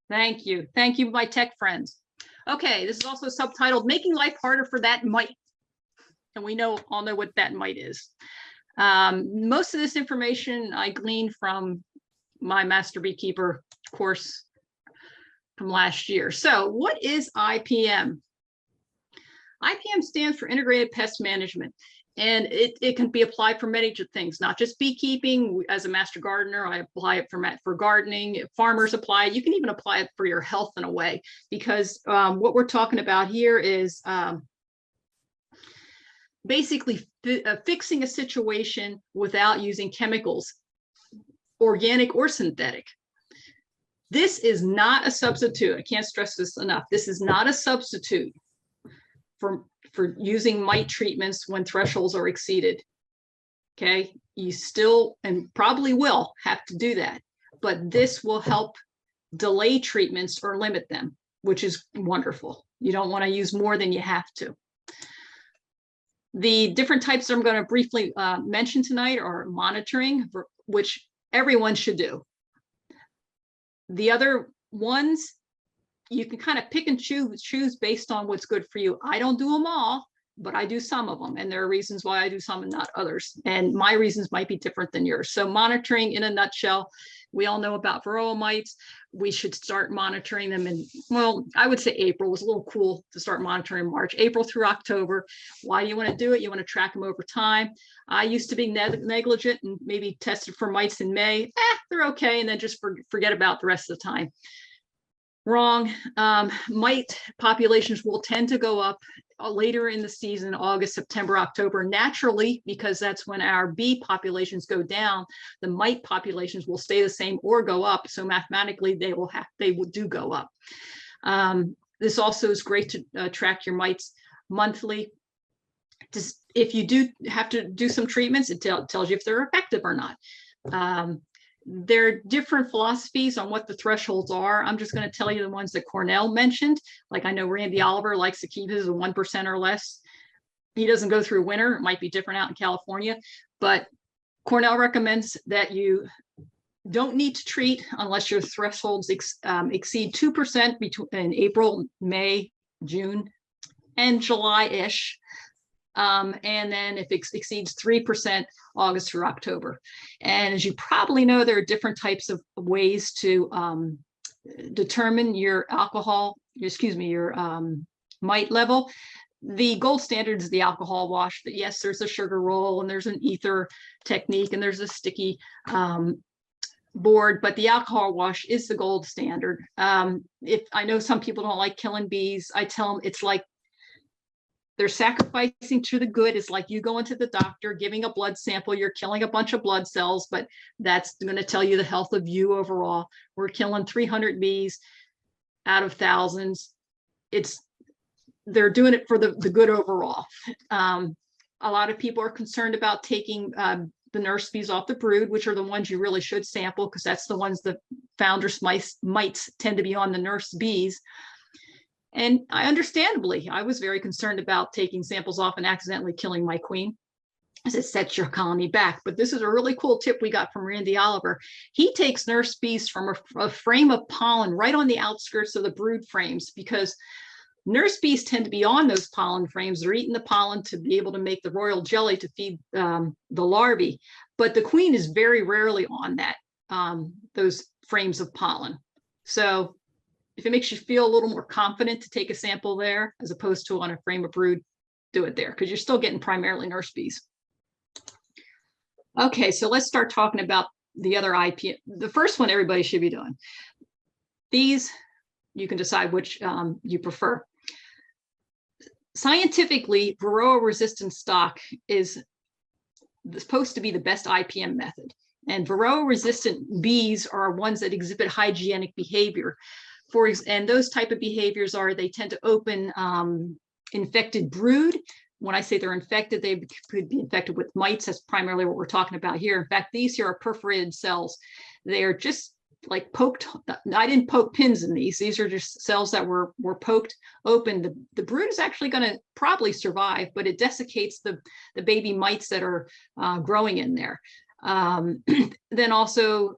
Thank you. Thank you, my tech friends. Okay, this is also subtitled Making Life Harder for That Mite. And we all know what that mite is. Most of this information I gleaned from my Master Beekeeper course from last year. So what is IPM? IPM stands for Integrated Pest Management. And it can be applied for many things, not just beekeeping. As a master gardener, I apply it for gardening. Farmers apply it. You can even apply it for your health in a way, because what we're talking about here is basically fixing a situation without using chemicals, organic or synthetic. This is not a substitute. I can't stress this enough. This is not a substitute for using mite treatments when thresholds are exceeded. Okay, you still and probably will have to do that, but this will help delay treatments or limit them, which is wonderful. You don't want to use more than you have to. The different types that I'm going to briefly mention tonight are monitoring, which everyone should do. The other ones, you can kind of pick and choose based on what's good for you. I don't do them all, but I do some of them. And there are reasons why I do some and not others. And my reasons might be different than yours. So monitoring in a nutshell, we all know about Varroa mites. We should start monitoring them in, well, I would say April was a little cool to start monitoring March, April through October. Why do you want to do it? You want to track them over time. I used to be negligent and maybe tested for mites in May. They're okay. And then just forget about the rest of the time. Wrong. Mite populations will tend to go up later in the season, August, September, October, naturally, because that's when our bee populations go down. The mite populations will stay the same or go up. So mathematically, they do go up. This also is great to track your mites monthly. Just if you do have to do some treatments, it tells you if they're effective or not. There are different philosophies on what the thresholds are. I'm just going to tell you the ones that Cornell mentioned. Like I know Randy Oliver likes to keep his at 1% or less. He doesn't go through winter. It might be different out in California, but Cornell recommends that you don't need to treat unless your thresholds exceed 2% between April, May, June, and July-ish. And then if it exceeds 3%, August through October. And as you probably know, there are different types of ways to determine your mite level. The gold standard is the alcohol wash, but yes, there's a sugar roll and there's an ether technique and there's a sticky board, but the alcohol wash is the gold standard. If I know some people don't like killing bees, I tell them it's like they're sacrificing to the good. It's like you go into the doctor, giving a blood sample, you're killing a bunch of blood cells, but that's going to tell you the health of you overall. We're killing 300 bees out of thousands. They're doing it for the good overall. A lot of people are concerned about taking the nurse bees off the brood, which are the ones you really should sample, because that's the ones the founders mites tend to be on, the nurse bees. And I was very concerned about taking samples off and accidentally killing my queen, as it sets your colony back. But this is a really cool tip we got from Randy Oliver. He takes nurse bees from a frame of pollen right on the outskirts of the brood frames, because nurse bees tend to be on those pollen frames. They're eating the pollen to be able to make the royal jelly to feed the larvae. But the queen is very rarely on those frames of pollen. So if it makes you feel a little more confident to take a sample there, as opposed to on a frame of brood, do it there, because you're still getting primarily nurse bees. Okay, so let's start talking about the other IPM. The first one everybody should be doing. These, you can decide which you prefer. Scientifically, Varroa resistant stock is supposed to be the best IPM method. And Varroa resistant bees are ones that exhibit hygienic behavior. And those type of behaviors are, they tend to open infected brood. When I say they're infected, they could be infected with mites. That's primarily what we're talking about here. In fact, these here are perforated cells. They are just like poked. I didn't poke pins in these. These are just cells that were poked open. The brood is actually going to probably survive, but it desiccates the baby mites that are growing in there. Then also,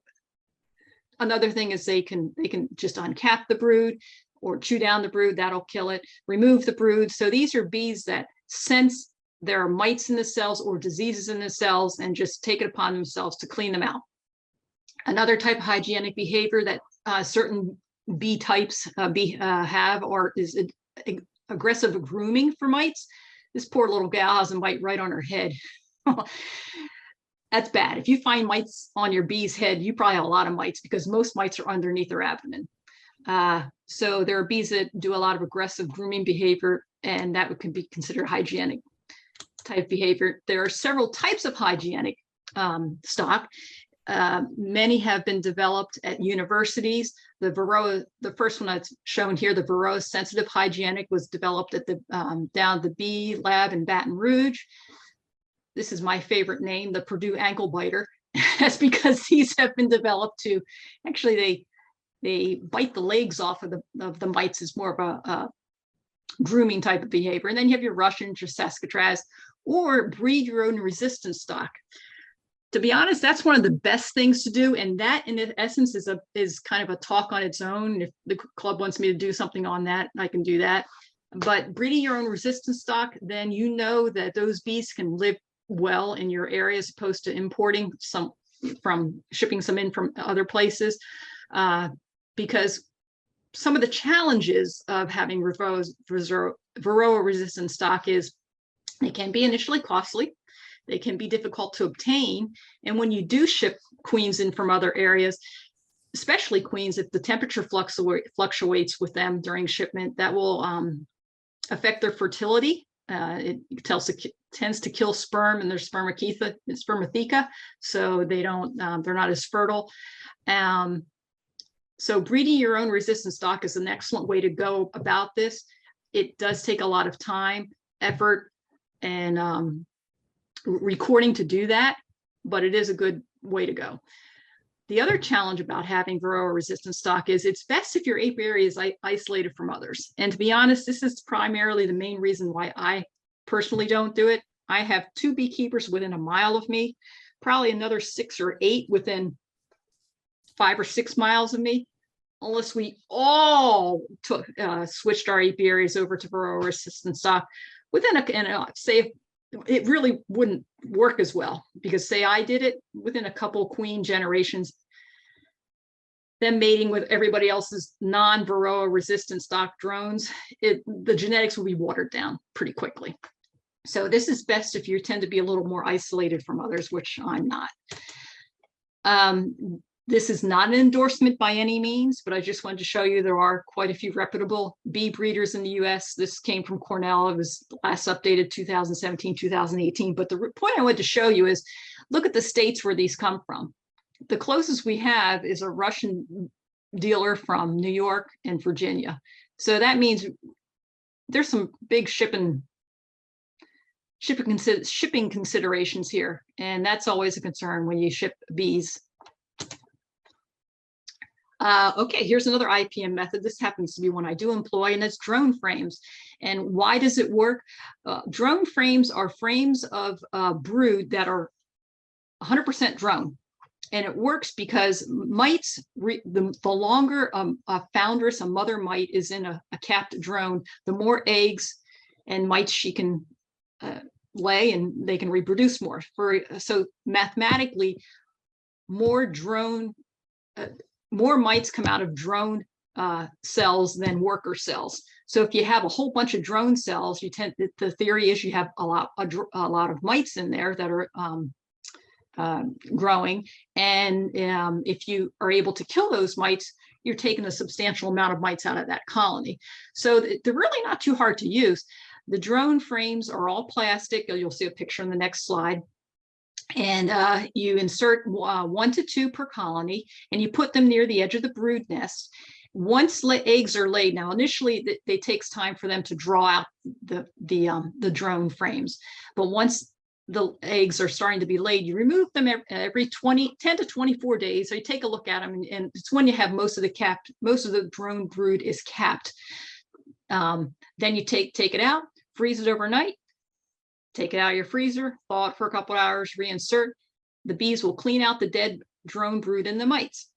another thing is they can just uncap the brood or chew down the brood. That'll kill it. Remove the brood. So these are bees that sense there are mites in the cells or diseases in the cells and just take it upon themselves to clean them out. Another type of hygienic behavior that certain bee types have or is aggressive grooming for mites. This poor little gal has a mite right on her head. That's bad. If you find mites on your bee's head, you probably have a lot of mites because most mites are underneath their abdomen. So there are bees that do a lot of aggressive grooming behavior, and that can be considered hygienic type behavior. There are several types of hygienic stock. Many have been developed at universities. The Varroa, the first one that's shown here, the Varroa sensitive hygienic, was developed at the down at the Bee Lab in Baton Rouge. This is my favorite name, the Purdue ankle biter. That's because these have been developed to, actually they bite the legs off of the mites. Is more of a grooming type of behavior. And then you have your Russians, your Saskatraz, or breed your own resistance stock. To be honest, that's one of the best things to do. And that in essence is kind of a talk on its own. If the club wants me to do something on that, I can do that. But breeding your own resistance stock, then you know that those bees can live well in your area as opposed to importing some from shipping some in from other places, because some of the challenges of having Varroa resistant stock is they can be initially costly, they can be difficult to obtain, and when you do ship queens in from other areas, especially queens, if the temperature fluctuates with them during shipment, that will affect their fertility. It tends to kill sperm and their spermatheca, so they don't, they're not as fertile. So breeding your own resistant stock is an excellent way to go about this. It does take a lot of time, effort, and recording to do that, but it is a good way to go. The other challenge about having Varroa resistant stock is it's best if your apiary is isolated from others. And to be honest, this is primarily the main reason why I personally don't do it. I have 2 beekeepers within a mile of me, probably another 6 or 8 within 5 or 6 miles of me, unless we all switched our apiaries over to Varroa resistant stock. Within say, it really wouldn't work as well, because say I did it within a couple queen generations, them mating with everybody else's non-Varroa resistant stock drones, the genetics will be watered down pretty quickly. So this is best if you tend to be a little more isolated from others, which I'm not. This is not an endorsement by any means, but I just wanted to show you there are quite a few reputable bee breeders in the US. This came from Cornell. It was last updated 2017, 2018. But the point I wanted to show you is look at the states where these come from. The closest we have is a Russian dealer from New York and Virginia. So that means there's some big shipping considerations here. And that's always a concern when you ship bees. Okay, here's another IPM method. This happens to be one I do employ, and it's drone frames. And why does it work? Drone frames are frames of brood that are 100% drone. And it works because mites, the longer a foundress, a mother mite, is in a capped drone, the more eggs and mites she can lay, and they can reproduce more. So mathematically, more mites come out of drone cells than worker cells. So if you have a whole bunch of drone cells, the theory is you have a lot of mites in there that are growing. And if you are able to kill those mites, you're taking a substantial amount of mites out of that colony. So they're really not too hard to use. The drone frames are all plastic. You'll see a picture in the next slide. And you insert 1 to 2 per colony, and you put them near the edge of the brood nest. Once eggs are laid, now initially it takes time for them to draw out the drone frames, but once the eggs are starting to be laid, you remove them every 10 to 24 days. So you take a look at them, and it's when you have most of the drone brood is capped. Then you take it out, freeze it overnight. Take it out of your freezer, thaw it for a couple of hours, reinsert. The bees will clean out the dead drone brood and the mites.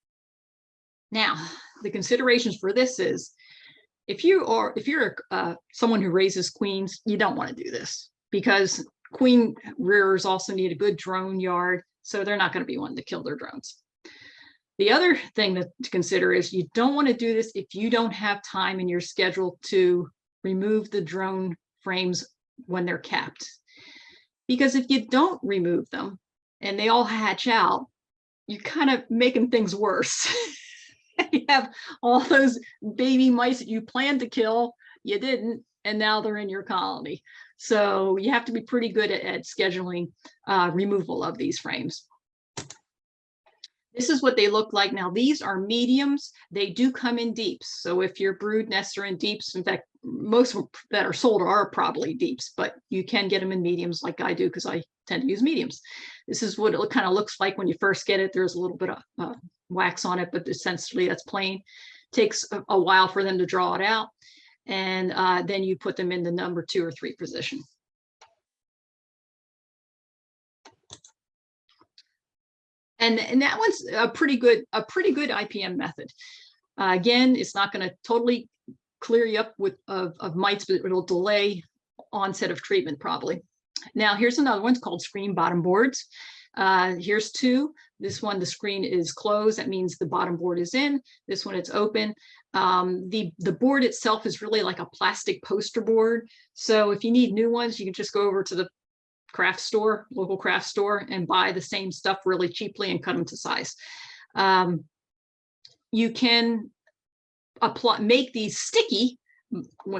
Now, the considerations for this is, if you're someone who raises queens, you don't want to do this, because queen rearers also need a good drone yard, so they're not going to be wanting to kill their drones. The other thing to consider is you don't want to do this if you don't have time in your schedule to remove the drone frames when they're capped. Because if you don't remove them and they all hatch out, you're kind of making things worse. You have all those baby mice that you planned to kill, you didn't, and now they're in your colony. So you have to be pretty good at scheduling removal of these frames. This is what they look like. Now, these are mediums. They do come in deeps. So if your brood nests are in deeps, in fact, most that are sold are probably deeps, but you can get them in mediums like I do, because I tend to use mediums. This is what it kind of looks like when you first get it. There's a little bit of wax on it, but essentially that's plain. Takes a while for them to draw it out. And then you put them in the number 2 or 3 position. And that one's a pretty good IPM method. Again, it's not going to totally clear you up of mites, but it'll delay onset of treatment probably. Now, here's another one. It's called screen bottom boards. Here's 2. This one, the screen is closed. That means the bottom board is in. This one, it's open. The board itself is really like a plastic poster board. So if you need new ones, you can just go over to the craft store, local craft store, and buy the same stuff really cheaply and cut them to size. You can make these sticky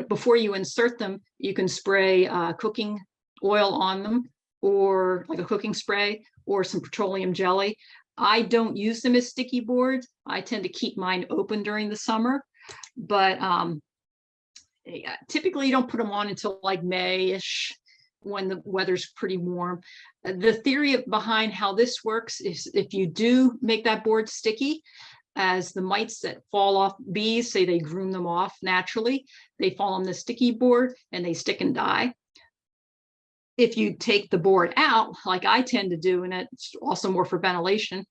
before you insert them. You can spray cooking oil on them, or like a cooking spray, or some petroleum jelly. I don't use them as sticky boards. I tend to keep mine open during the summer, but typically you don't put them on until like May-ish, when the weather's pretty warm. The theory behind how this works is, if you do make that board sticky, as the mites that fall off bees, say they groom them off naturally, they fall on the sticky board and they stick and die. If you take the board out, like I tend to do, and it's also more for ventilation,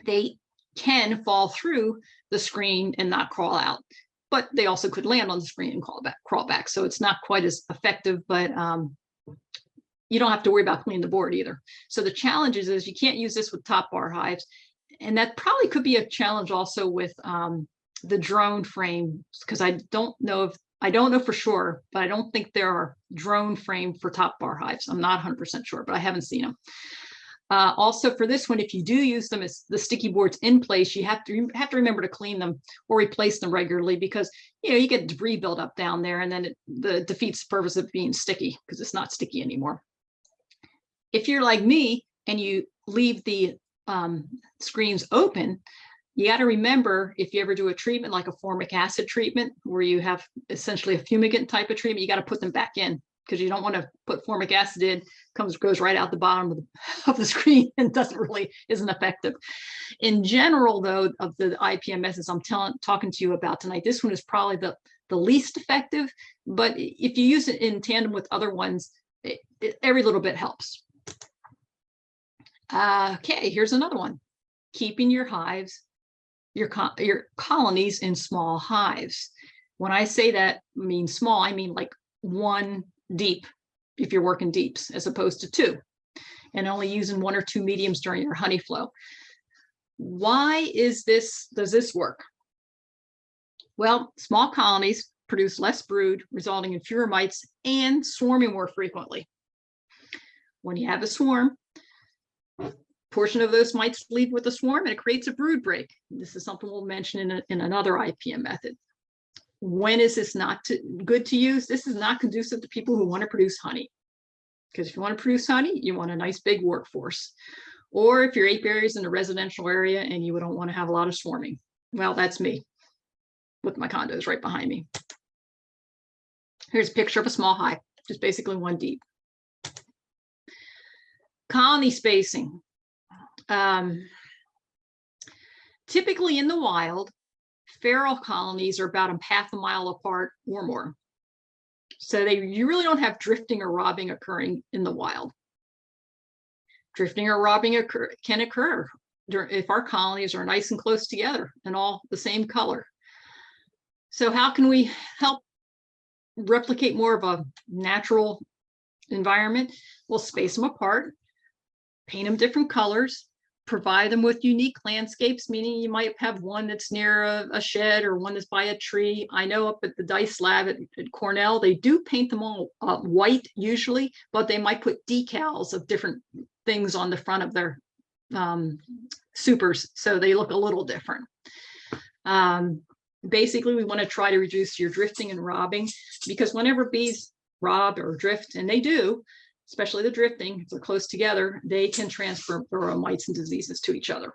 they can fall through the screen and not crawl out. But they also could land on the screen and crawl back. So it's not quite as effective, but you don't have to worry about cleaning the board either. So the challenge is you can't use this with top bar hives. And that probably could be a challenge also with the drone frame, because I don't know for sure, but I don't think there are drone frame for top bar hives. I'm not 100% sure, but I haven't seen them. Also for this one, if you do use them as the sticky boards in place, you have to remember to clean them or replace them regularly, because you get debris build up down there, and then it defeats the purpose of being sticky, because it's not sticky anymore. If you're like me and you leave the screens open, you got to remember, if you ever do a treatment like a formic acid treatment, where you have essentially a fumigant type of treatment, you got to put them back in, because you don't want to put formic acid in, goes right out the bottom of the screen and isn't effective. In general, though, of the IPM methods I'm talking to you about tonight, this one is probably the least effective, but if you use it in tandem with other ones, every little bit helps. Okay, here's another one. Keeping your hives, your colonies in small hives. When I say that mean small, I mean like 1 deep, if you're working deeps, as opposed to 2, and only using 1 or 2 mediums during your honey flow. Why does this work? Well, small colonies produce less brood, resulting in fewer mites and swarming more frequently. When you have a swarm, portion of those mites leave with the swarm, and it creates a brood break. This is something we'll mention in another IPM method. When is this not good to use? This is not conducive to people who want to produce honey. Because if you want to produce honey, you want a nice big workforce. Or if your apiary is in a residential area and you don't want to have a lot of swarming. Well, that's me with my condos right behind me. Here's a picture of a small hive, just basically 1 deep. Colony spacing. Typically in the wild, feral colonies are about ½ a mile apart or more. So you really don't have drifting or robbing occurring in the wild. Drifting or robbing can occur if our colonies are nice and close together and all the same color. So how can we help replicate more of a natural environment? We'll space them apart, paint them different colors, provide them with unique landscapes, meaning you might have one that's near a shed or one that's by a tree. I know up at the Dice Lab at Cornell, they do paint them all white usually, but they might put decals of different things on the front of their supers, so they look a little different. Basically, we want to try to reduce your drifting and robbing, because whenever bees rob or drift, and they do, especially the drifting, if they're close together, they can transfer Varroa mites and diseases to each other.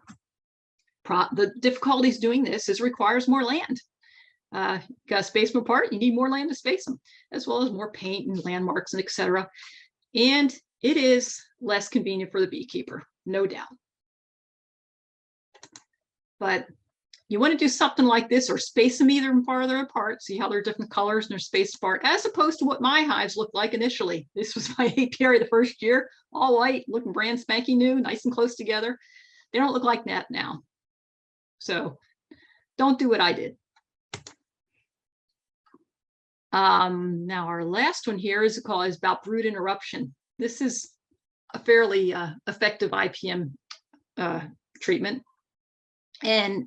The difficulties doing this is requires more land. You got to space them apart, you need more land to space them, as well as more paint and landmarks and etc. And it is less convenient for the beekeeper, no doubt. But you want to do something like this, or space them either farther apart, see how they're different colors and they're spaced apart, as opposed to what my hives looked like initially. This was my apiary the first year, all white, looking brand spanking new, nice and close together. They don't look like that now. So don't do what I did. Now our last one here is about brood interruption. This is a fairly effective IPM treatment. And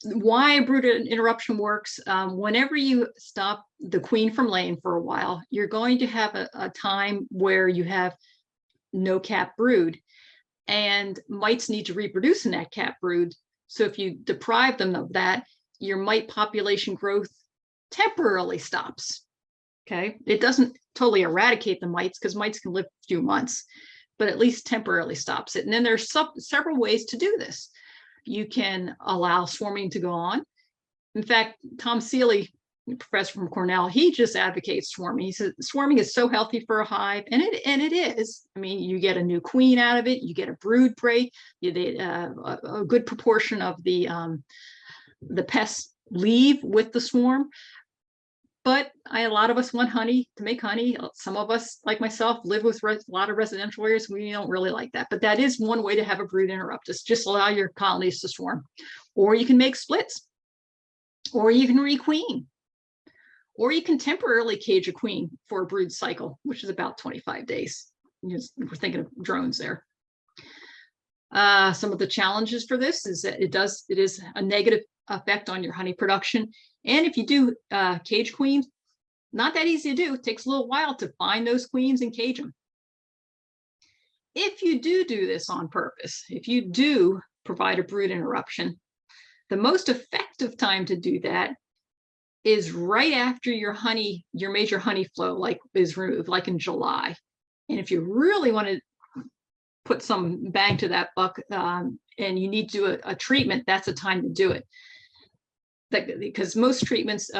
why brood interruption works, whenever you stop the queen from laying for a while, you're going to have a time where you have no capped brood, and mites need to reproduce in that capped brood. So if you deprive them of that, your mite population growth temporarily stops. Okay, it doesn't totally eradicate the mites, because mites can live a few months, but at least temporarily stops it. And then there's several ways to do this. You can allow swarming to go on. In fact, Tom Seeley, professor from Cornell, he just advocates swarming. He says swarming is so healthy for a hive, and it is. I mean, you get a new queen out of it, you get a brood break, you get a good proportion of the pests leave with the swarm. But a lot of us want honey to make honey. Some of us, like myself, live with a lot of residential areas. We don't really like that. But that is one way to have a brood interrupt. Just allow your colonies to swarm. Or you can make splits. Or you can requeen. Or you can temporarily cage a queen for a brood cycle, which is about 25 days. We're thinking of drones there. Some of the challenges for this is that it is a negative effect on your honey production. And if you do cage queens, not that easy to do. It takes a little while to find those queens and cage them. If you do this on purpose, if you do provide a brood interruption, the most effective time to do that is right after your major honey flow is removed, like in July. And if you really want to put some bang to that buck, and you need to do a treatment, that's the time to do it. Because most treatments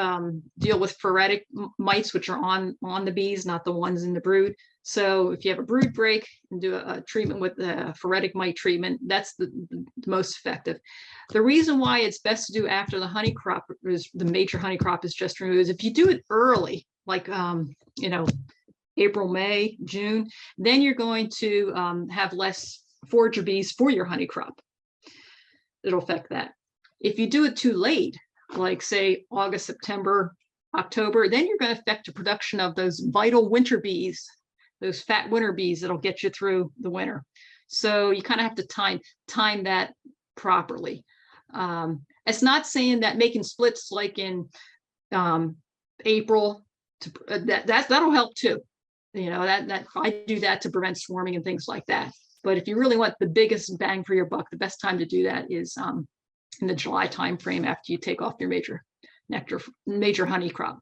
deal with phoretic mites, which are on the bees, not the ones in the brood. So if you have a brood break and do a treatment with the phoretic mite treatment, that's the most effective. The reason why it's best to do after the honey crop is the major honey crop is just removed is if you do it early, like April, May, June, then you're going to have less forager bees for your honey crop. It'll affect that. If you do it too late, like say August, September, October, then you're going to affect the production of those vital winter bees, those fat winter bees that'll get you through the winter. So you kind of have to time that properly. It's not saying that making splits like in April, that'll help too. That I do that to prevent swarming and things like that. But if you really want the biggest bang for your buck, the best time to do that is in the July timeframe after you take off your major honey crop.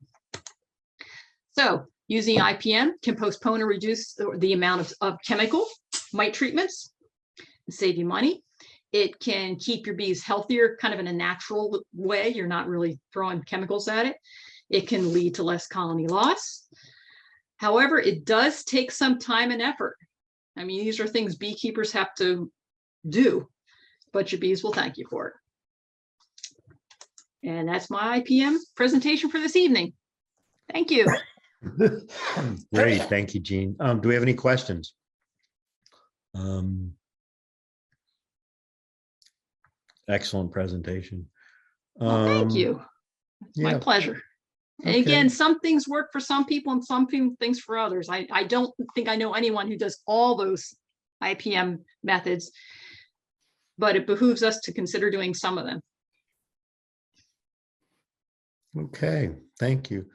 So using IPM can postpone or reduce the amount of chemical mite treatments and save you money. It can keep your bees healthier, kind of in a natural way. You're not really throwing chemicals at it. It can lead to less colony loss. However, it does take some time and effort. I mean, these are things beekeepers have to do, but your bees will thank you for it. And that's my IPM presentation for this evening. Thank you. Great, thank you, Jean. Do we have any questions? Excellent presentation. Well, thank you. It's my Yeah, pleasure. And okay. again, some things work for some people and some things for others. I don't think I know anyone who does all those IPM methods, but it behooves us to consider doing some of them. Okay, thank you.